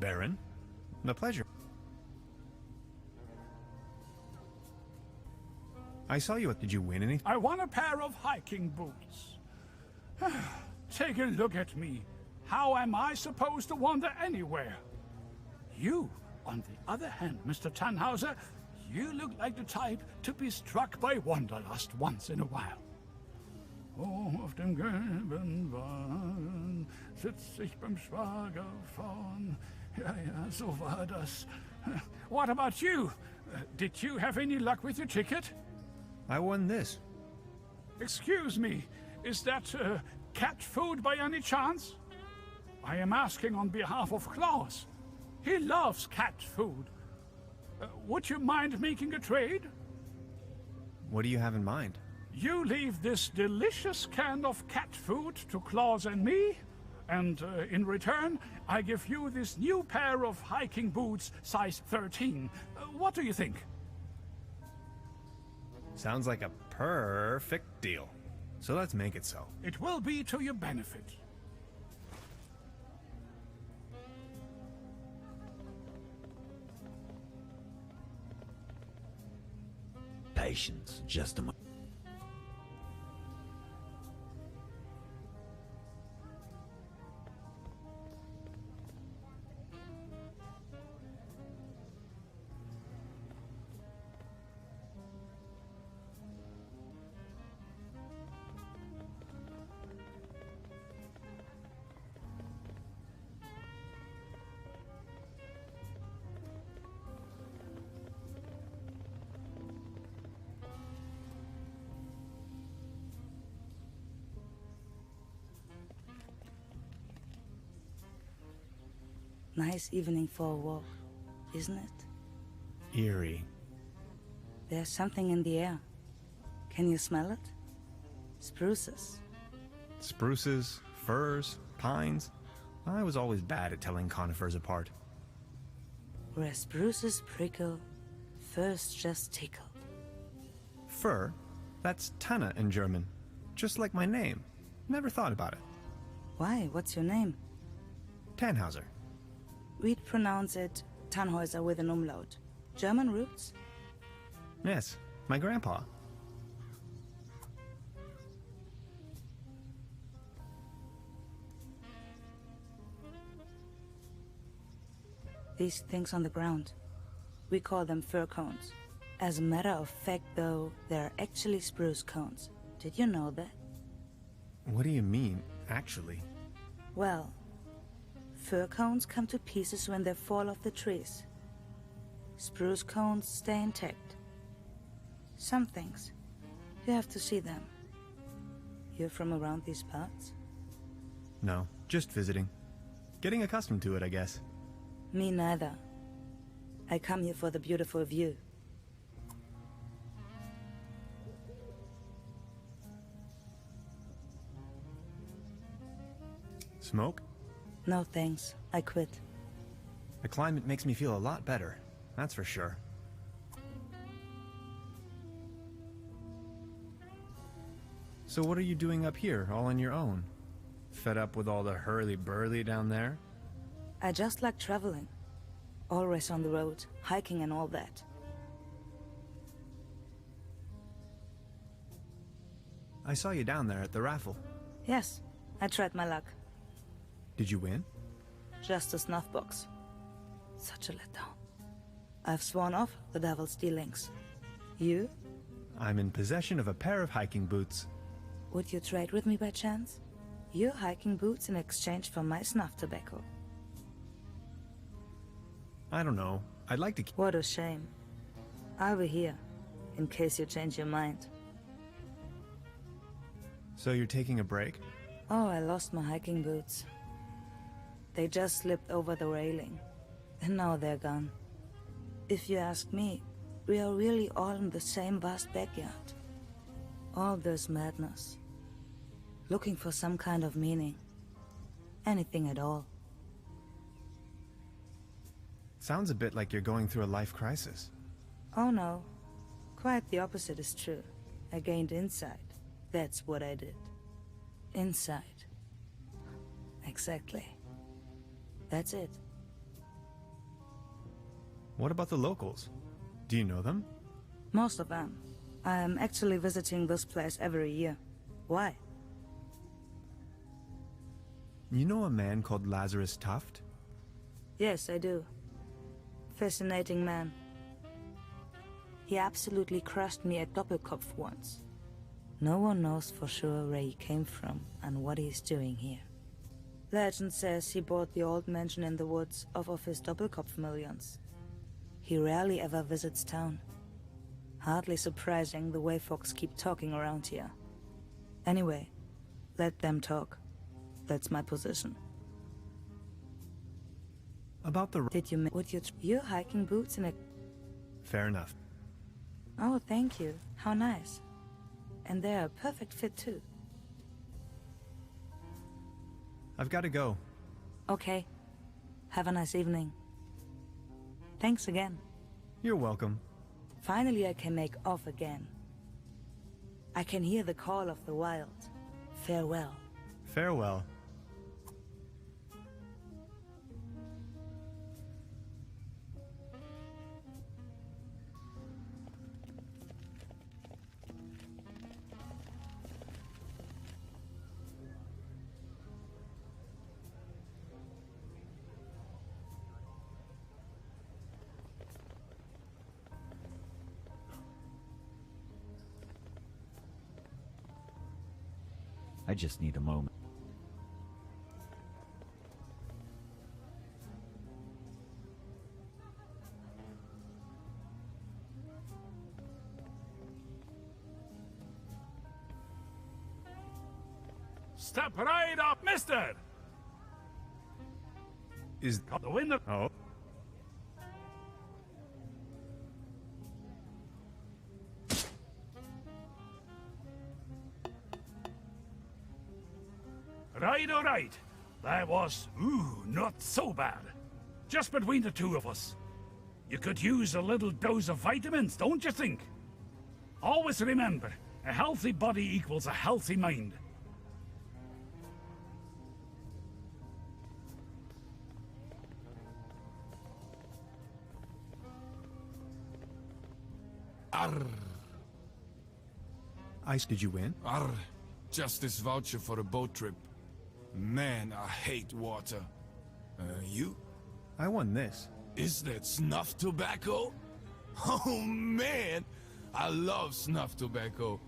Baron. A pleasure. I saw you. Did you win anything? I won a pair of hiking boots. Take a look at me. How am I supposed to wander anywhere? You, on the other hand, Mr. Tannhauser, you look like the type to be struck by wanderlust once in a while. Oh, auf dem gelben Wagen sitz ich beim Schwager vorn. Ja, so war das. What about you? Did you have any luck with your ticket? I won this. Excuse me, is that cat food by any chance? I am asking on behalf of Klaus. He loves cat food. Would you mind making a trade? What do you have in mind? You leave this delicious can of cat food to Klaus and me, and in return, I give you this new pair of hiking boots, size 13. What do you think? Sounds like a perfect deal. So let's make it so. It will be to your benefit. Patience, just a moment. Nice evening for a walk, isn't it? Eerie. There's something in the air. Can you smell it? Spruces. Spruces, firs, pines. I was always bad at telling conifers apart. Where spruces prickle, firs just tickle. Fir? That's Tanne in German. Just like my name. Never thought about it. Why? What's your name? Tannhauser. We'd pronounce it Tannhäuser with an umlaut. German roots? Yes, my grandpa. These things on the ground. We call them fir cones. As a matter of fact, though, they're actually spruce cones. Did you know that? What do you mean, actually? Well, fir cones come to pieces when they fall off the trees. Spruce cones stay intact. Some things, you have to see them. You're from around these parts? No, just visiting. Getting accustomed to it, I guess. Me neither. I come here for the beautiful view. Smoke? No thanks, I quit. The climate makes me feel a lot better, that's for sure. So what are you doing up here, all on your own? Fed up with all the hurly-burly down there? I just like traveling. Always on the road, hiking and all that. I saw you down there at the raffle. Yes, I tried my luck. Did you win? Just a snuff box. Such a letdown. I've sworn off the devil's dealings. You? I'm in possession of a pair of hiking boots. Would you trade with me by chance? Your hiking boots in exchange for my snuff tobacco. I don't know. I'd like to What a shame. I'll be here, in case you change your mind. So you're taking a break? Oh, I lost my hiking boots. They just slipped over the railing, and now they're gone. If you ask me, we are really all in the same vast backyard. All this madness. Looking for some kind of meaning. Anything at all. Sounds a bit like you're going through a life crisis. Oh no. Quite the opposite is true. I gained insight. That's what I did. Insight. Exactly. That's it. What about the locals? Do you know them? Most of them. I am actually visiting this place every year. Why? You know a man called Lazarus Tuft? Yes, I do. Fascinating man. He absolutely crushed me at Doppelkopf once. No one knows for sure where he came from and what he's doing here. Legend says he bought the old mansion in the woods off of his Doppelkopf millions. He rarely ever visits town. Hardly surprising the way folks keep talking around here. Anyway, let them talk. That's my position. About the... Did you... Would your hiking boots in a... Fair enough. Oh, thank you. How nice. And they're a perfect fit too. I've got to go. Okay. Have a nice evening. Thanks again. You're welcome. Finally I can make off again. I can hear the call of the wild. Farewell. Farewell. I just need a moment. Step right up, mister! Is... Got the window. Oh. Right, all right. That was, not so bad. Just between the two of us. You could use a little dose of vitamins, don't you think? Always remember, a healthy body equals a healthy mind. Arr, Ice, did you win? arr. Just this voucher for a boat trip. Man, I hate water. You? I won this. Is that snuff tobacco? Oh man, I love snuff tobacco.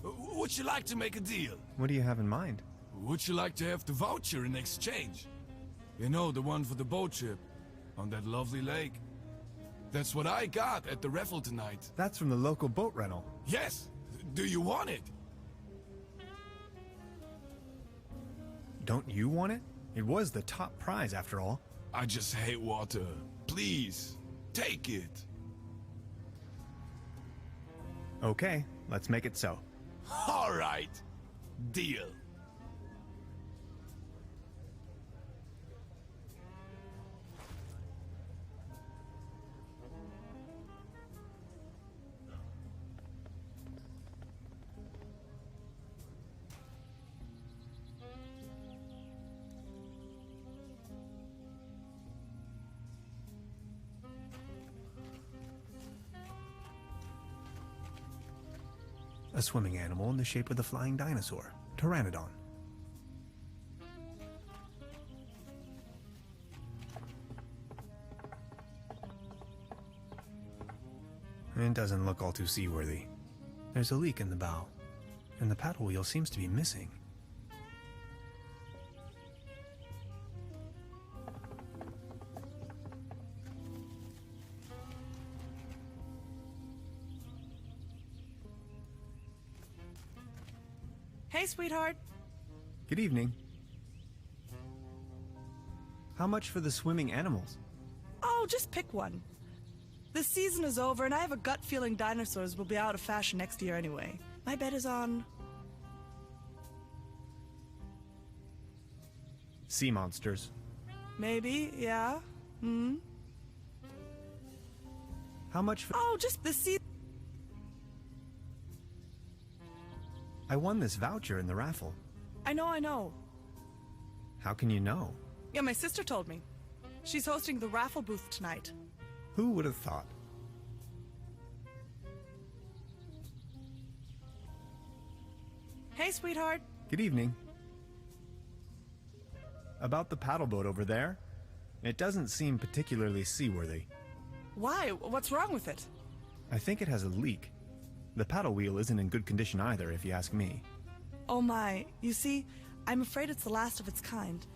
Would you like to make a deal? What do you have in mind? Would you like to have the voucher in exchange? You know, the one for the boat trip on that lovely lake. That's what I got at the raffle tonight. That's from the local boat rental. Yes, do you want it? Don't you want it? It was the top prize after all. I just hate water. Please, take it. Okay, let's make it so. All right, deal. A swimming animal in the shape of the flying dinosaur, Pteranodon. It doesn't look all too seaworthy. There's a leak in the bow, and the paddle wheel seems to be missing. Hey, sweetheart. Good evening. How much for the swimming animals? Oh, just pick one. The season is over, and I have a gut feeling dinosaurs will be out of fashion next year anyway. My bet is on... Sea monsters. Maybe, yeah. Hmm? How much for... Oh, just the sea... I won this voucher in the raffle. I know. How can you know? Yeah, my sister told me. She's hosting the raffle booth tonight. Who would have thought? Hey, sweetheart. Good evening. About the paddle boat over there? It doesn't seem particularly seaworthy. Why? What's wrong with it? I think it has a leak. The paddle wheel isn't in good condition either, if you ask me. Oh my. You see, I'm afraid it's the last of its kind.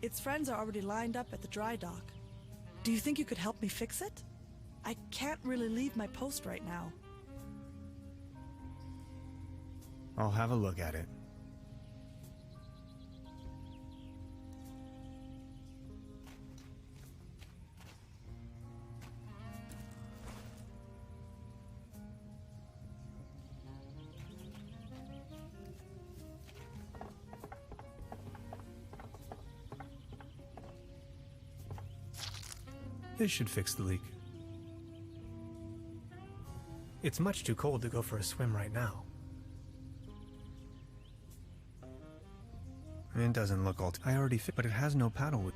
Its friends are already lined up at the dry dock. Do you think you could help me fix it? I can't really leave my post right now. I'll have a look at it. This should fix the leak. It's much too cold to go for a swim right now. It doesn't look all... I already fit, but it has no paddle wheel.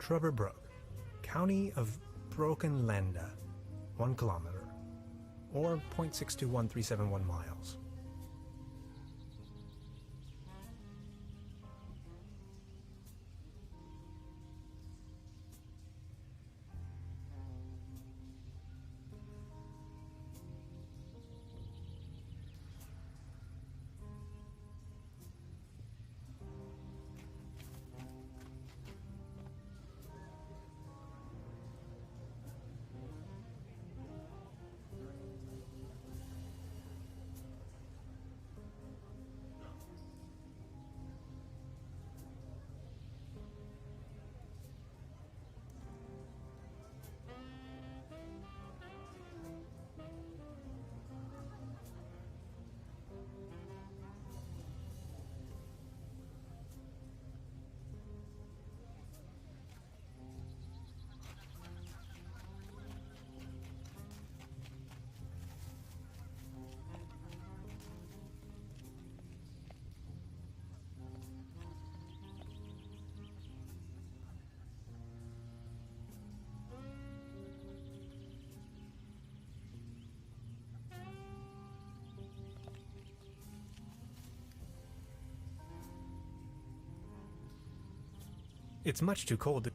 Truberbrook, County of Brokenlanda, 1 kilometer, or 0.621371 miles. It's much too cold to...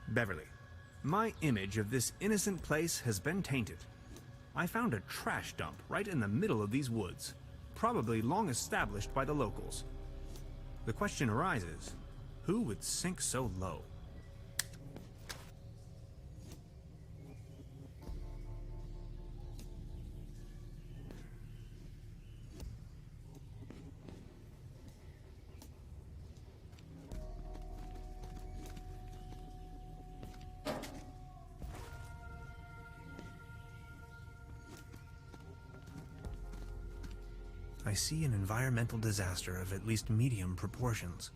Beverly, my image of this innocent place has been tainted. I found a trash dump right in the middle of these woods, probably long established by the locals. The question arises, who would sink so low? I see an environmental disaster of at least medium proportions.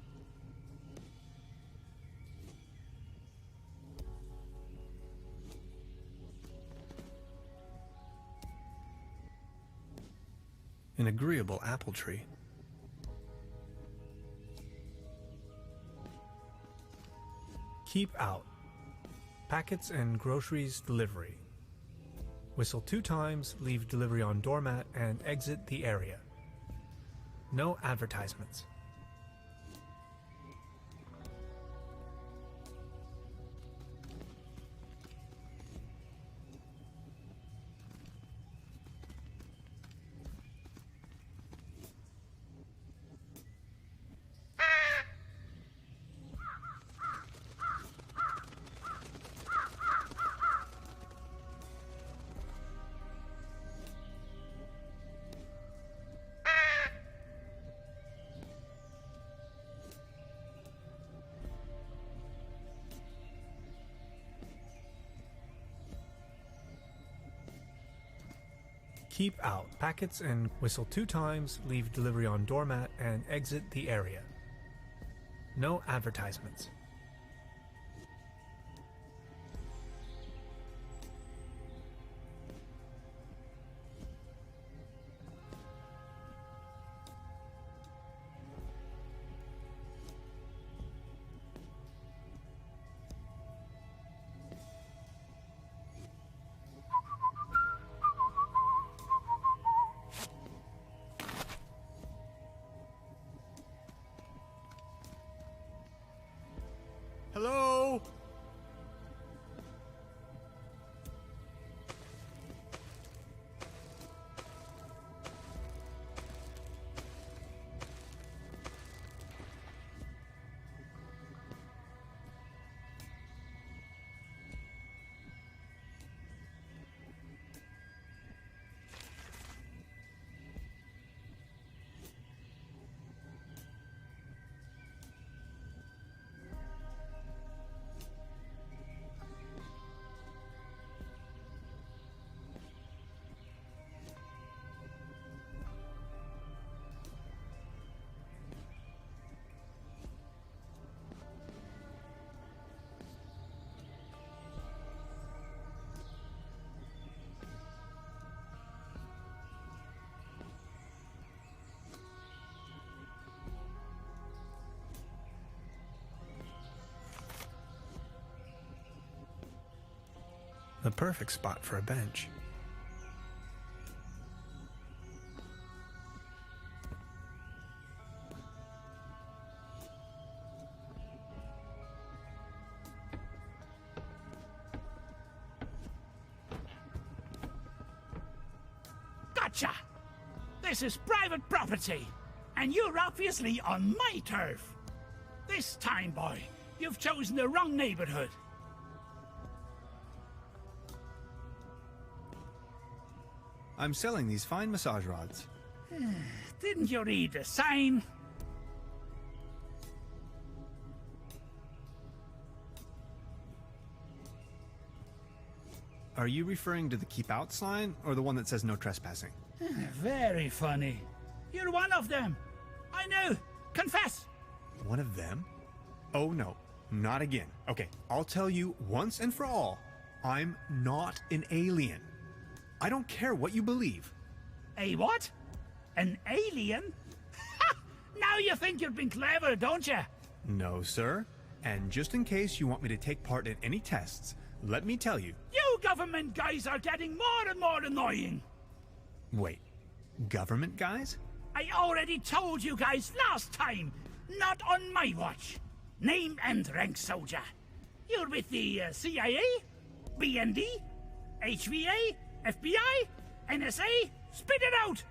An agreeable apple tree. Keep out. Packets and groceries delivery. Whistle 2 times, leave delivery on doormat, and exit the area. No advertisements. Keep out. Packets and whistle 2 times, leave delivery on doormat, and exit the area. No advertisements. Hello? The perfect spot for a bench. Gotcha! This is private property, and you're obviously on my turf. This time, boy, you've chosen the wrong neighborhood. I'm selling these fine massage rods. Didn't you read the sign? Are you referring to the keep out sign or the one that says no trespassing? Very funny. You're one of them. I know. Confess. One of them? Oh no, not again. Okay, I'll tell you once and for all, I'm not an alien. I don't care what you believe. A what? An alien? Ha! Now you think you've been clever, don't you? No, sir. And just in case you want me to take part in any tests, let me tell you. You government guys are getting more and more annoying. Wait, government guys? I already told you guys last time. Not on my watch. Name and rank, soldier. You're with the CIA, BND, HVA, FBI, NSA? Spit it out!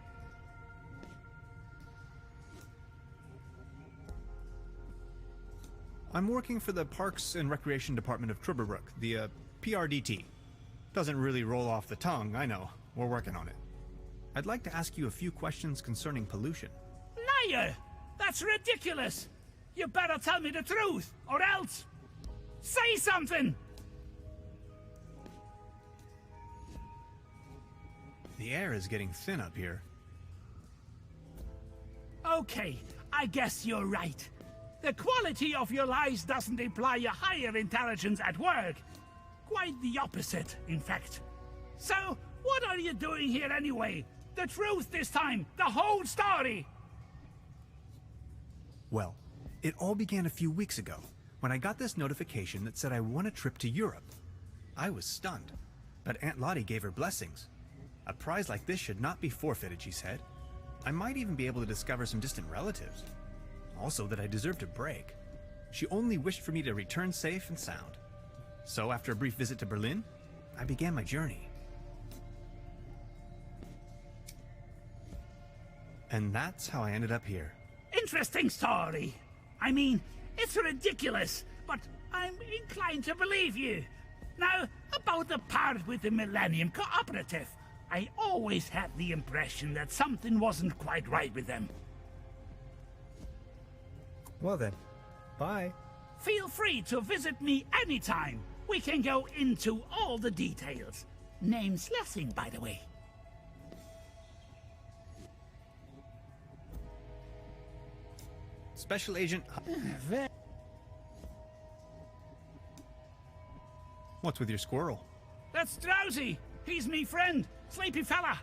I'm working for the Parks and Recreation Department of Truberbrook, the PRDT. Doesn't really roll off the tongue, I know. We're working on it. I'd like to ask you a few questions concerning pollution. Liar! That's ridiculous! You better tell me the truth, or else... Say something! The air is getting thin up here. Okay, I guess you're right. The quality of your lies doesn't imply a higher intelligence at work. Quite the opposite, in fact. So, what are you doing here anyway? The truth this time, the whole story! Well, it all began a few weeks ago, when I got this notification that said I won a trip to Europe. I was stunned, but Aunt Lottie gave her blessings. A prize like this should not be forfeited, she said. I might even be able to discover some distant relatives. Also that I deserved a break. She only wished for me to return safe and sound. So after a brief visit to Berlin, I began my journey. And that's how I ended up here. Interesting story. I mean, it's ridiculous, but I'm inclined to believe you. Now, about the part with the Millennium Cooperative. I always had the impression that something wasn't quite right with them. Well then, bye. Feel free to visit me anytime. We can go into all the details. Name's Lessing, by the way. Special Agent... What's with your squirrel? That's Drowsy. He's me friend. Sleepy fella.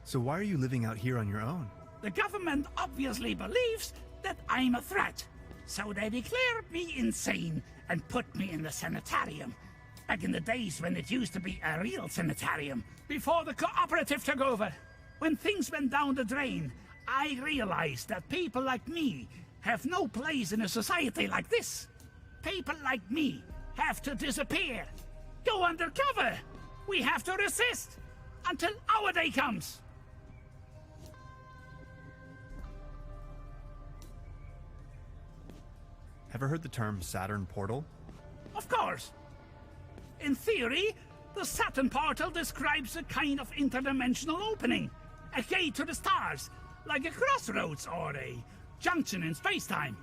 So why are you living out here on your own? The government obviously believes that I'm a threat. So they declared me insane and put me in the sanitarium. Back in the days when it used to be a real sanitarium. Before the cooperative took over. When things went down the drain, I realized that people like me have no place in a society like this. People like me have to disappear. Go undercover. We have to resist until our day comes. Ever heard the term Saturn Portal? Of course. In theory, the Saturn portal describes a kind of interdimensional opening. A gate to the stars, like a crossroads or a junction in space-time.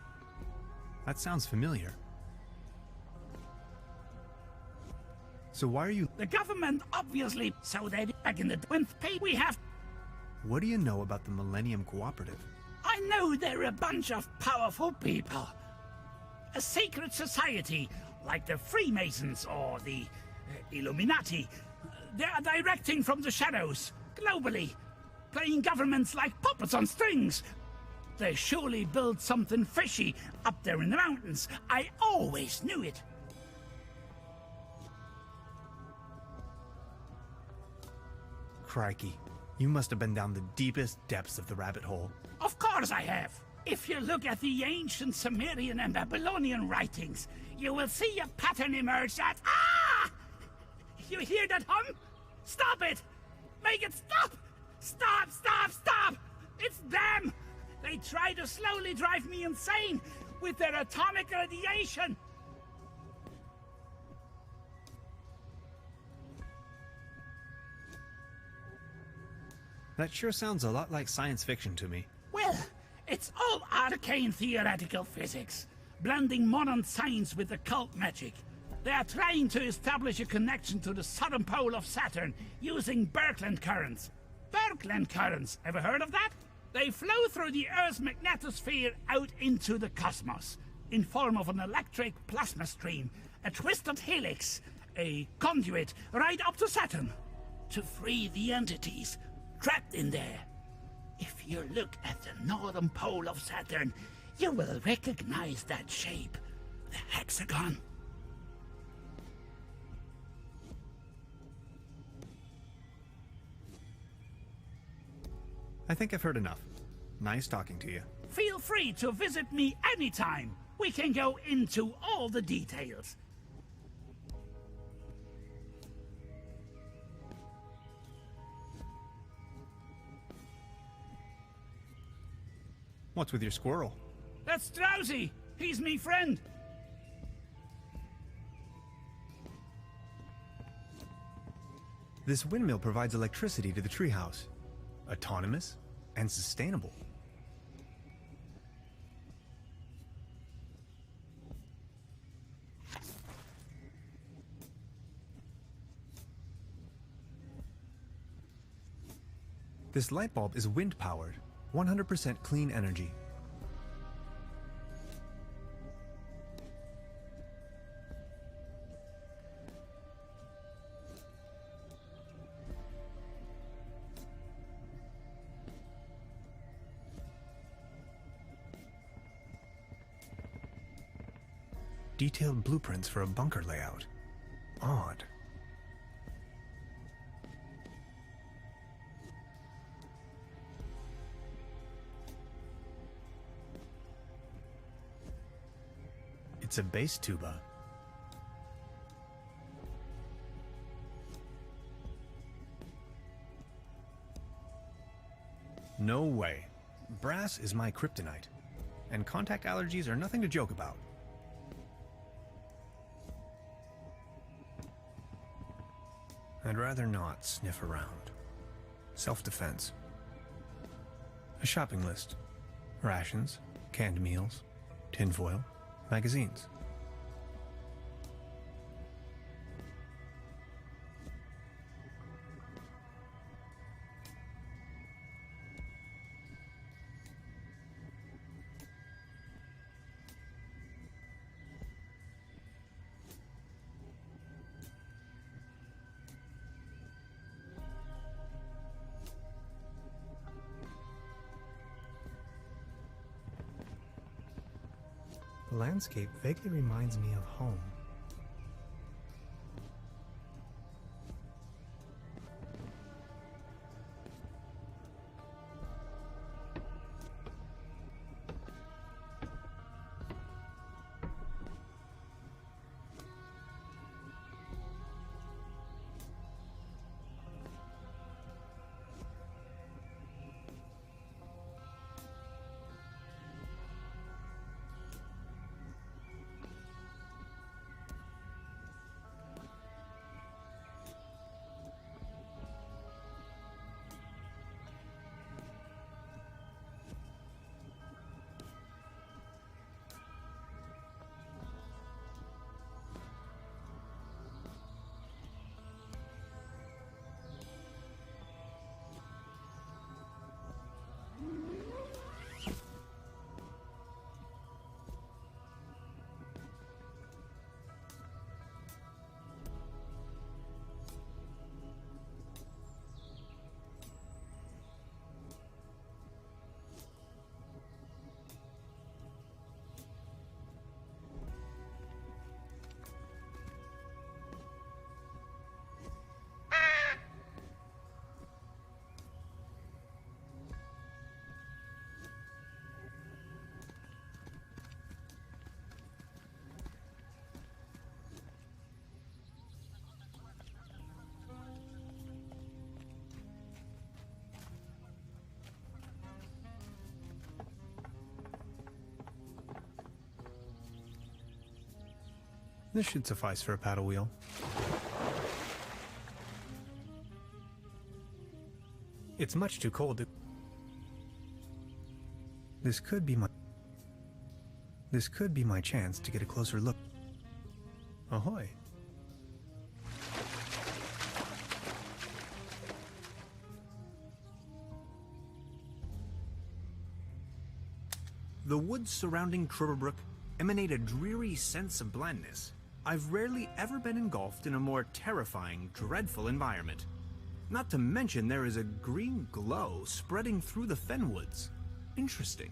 That sounds familiar. So why are you... The government obviously, so they back in the when we have... What do you know about the Millennium Cooperative? I know they're a bunch of powerful people. A secret society, like the Freemasons or the Illuminati. They're directing from the shadows, globally, playing governments like puppets on strings. They surely built something fishy up there in the mountains. I always knew it. Crikey, you must have been down the deepest depths of the rabbit hole. Of course I have. If you look at the ancient Sumerian and Babylonian writings, you will see a pattern emerge that... Ah! You hear that hum? Stop it! Make it stop! Stop, stop, stop! It's them! They try to slowly drive me insane with their atomic radiation! That sure sounds a lot like science fiction to me. Well, it's all arcane theoretical physics, blending modern science with occult magic. They are trying to establish a connection to the southern pole of Saturn using Birkeland currents. Birkeland currents, ever heard of that? They flow through the Earth's magnetosphere out into the cosmos, in form of an electric plasma stream, a twisted helix, a conduit right up to Saturn, to free the entities trapped in there. If you look at the northern pole of Saturn, you will recognize that shape, the hexagon. I think I've heard enough. Nice talking to you. Feel free to visit me anytime. We can go into all the details. What's with your squirrel? That's Drowsy. He's me friend. This windmill provides electricity to the treehouse. Autonomous and sustainable. This light bulb is wind-powered, 100% clean energy. Detailed blueprints for a bunker layout. Odd. It's a bass tuba. No way. Brass is my kryptonite, and contact allergies are nothing to joke about. I'd rather not sniff around. Self-defense. A shopping list. Rations, canned meals, tinfoil, magazines. The landscape vaguely reminds me of home. This should suffice for a paddle wheel. It's much too cold to... This could be my chance to get a closer look. Ahoy. The woods surrounding Truberbrook emanate a dreary sense of blandness. I've rarely ever been engulfed in a more terrifying, dreadful environment. Not to mention there is a green glow spreading through the fenwoods. Interesting.